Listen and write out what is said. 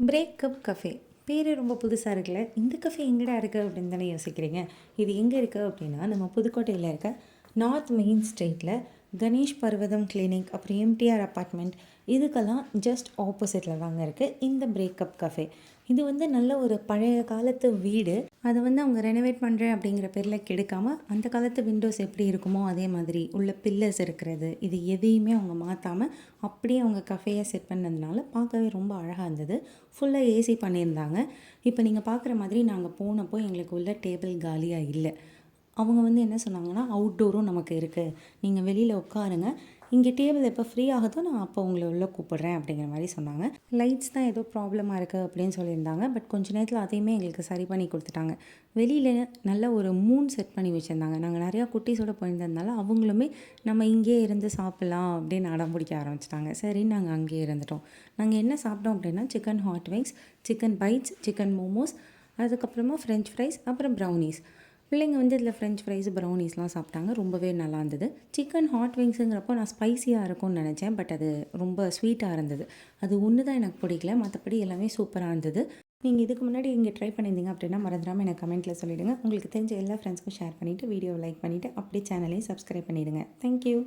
Breakup cafe பேர் ரொம்ப புதுசாக இருக்குல்ல. இந்த கஃபே எங்கடா இருக்குது அப்படின்னு தானே யோசிக்கிறீங்க. இது எங்கே இருக்குது அப்படின்னா, நம்ம புதுக்கோட்டையில் இருக்க நார்த் மெயின் ஸ்ட்ரீட்டில் கணேஷ் பர்வதம் கிளினிக், அப்புறம் எம்டிஆர் அப்பார்ட்மெண்ட், இதுக்கெல்லாம் ஜஸ்ட் ஆப்போசிட்டில் தாங்க இருக்குது இந்த பிரேக்கப் கஃபே. இது வந்து நல்ல ஒரு பழைய காலத்து வீடு. அதை வந்து அவங்க ரெனோவேட் பண்ணுறேன் அப்படிங்கிற பேரில் கெடுக்காமல், அந்த காலத்து விண்டோஸ் எப்படி இருக்குமோ அதே மாதிரி உள்ள பில்லர்ஸ் இருக்கிறது, இது எதையுமே அவங்க மாற்றாமல் அப்படியே அவங்க கஃபேயை செட் பண்ணதுனால பார்க்கவே ரொம்ப அழகாக இருந்தது. ஃபுல்லாக ஏசி பண்ணியிருந்தாங்க. இப்போ நீங்கள் பார்க்குற மாதிரி நாங்கள் போனப்போ எங்களுக்கு உள்ள டேபிள் காலியாக இல்லை. அவங்க வந்து என்ன சொன்னாங்கன்னா, அவுட்டோரும் நமக்கு இருக்குது, நீங்கள் வெளியில் உட்காருங்க, இங்கே டேபிள் எப்போ ஃப்ரீ ஆகுதோ நான் அப்போ உங்களை உள்ளே கூப்பிடுறேன் அப்படிங்கிற மாதிரி சொன்னாங்க. லைட்ஸ் தான் ஏதோ ப்ராப்ளமாக இருக்குது அப்படின்னு சொல்லியிருந்தாங்க. பட் கொஞ்ச நேரத்தில் அதையுமே எங்களுக்கு சரி பண்ணி கொடுத்துட்டாங்க. வெளியில் நல்ல ஒரு மூன் செட் பண்ணி வச்சுருந்தாங்க. நாங்கள் நிறையா குட்டீஸோடு போயிருந்ததுனால அவங்களுமே நம்ம இங்கேயே இருந்து சாப்பிட்லாம் அப்படின்னு அடம் பிடிக்க ஆரம்பிச்சிட்டாங்க. சரின்னு நாங்கள் அங்கேயே இருந்துட்டோம். நாங்கள் என்ன சாப்பிட்டோம் அப்படின்னா, chicken hot wings, chicken bites, chicken momos, அதுக்கப்புறமா ஃப்ரெஞ்ச் ஃப்ரைஸ், அப்புறம் ப்ரௌனீஸ். பிள்ளைங்க வந்து இதில் ஃப்ரெஞ்ச் ஃப்ரைஸ், ப்ரௌனீஸ்லாம் சாப்பிட்டாங்க. ரொம்பவே நல்லா இருந்தது. சிக்கன் ஹாட் விங்ஸுங்கிறப்போ நான் ஸ்பைஸியாக இருக்கும்னு நினச்சேன். பட் அது ரொம்ப ஸ்வீட்டாக இருந்தது. அது ஒன்று தான் எனக்கு பிடிக்கல. மற்றபடி எல்லாமே சூப்பராக இருந்தது. நீங்கள் இதுக்கு முன்னாடி இங்கே ட்ரை பண்ணியிருந்தீங்க அப்படின்னா மறந்துடாமல் எனக்கு கமெண்ட்டில் சொல்லிவிடுங்க. உங்களுக்கு தெரிஞ்ச எல்லா ஃப்ரெண்ட்ஸ்க்கும் ஷேர் பண்ணிவிட்டு, வீடியோவை லைக் பண்ணிவிட்டு, அப்படியே சேனலையும் சப்ஸ்கிரைப் பண்ணிவிடுங்க. தேங்க்யூ.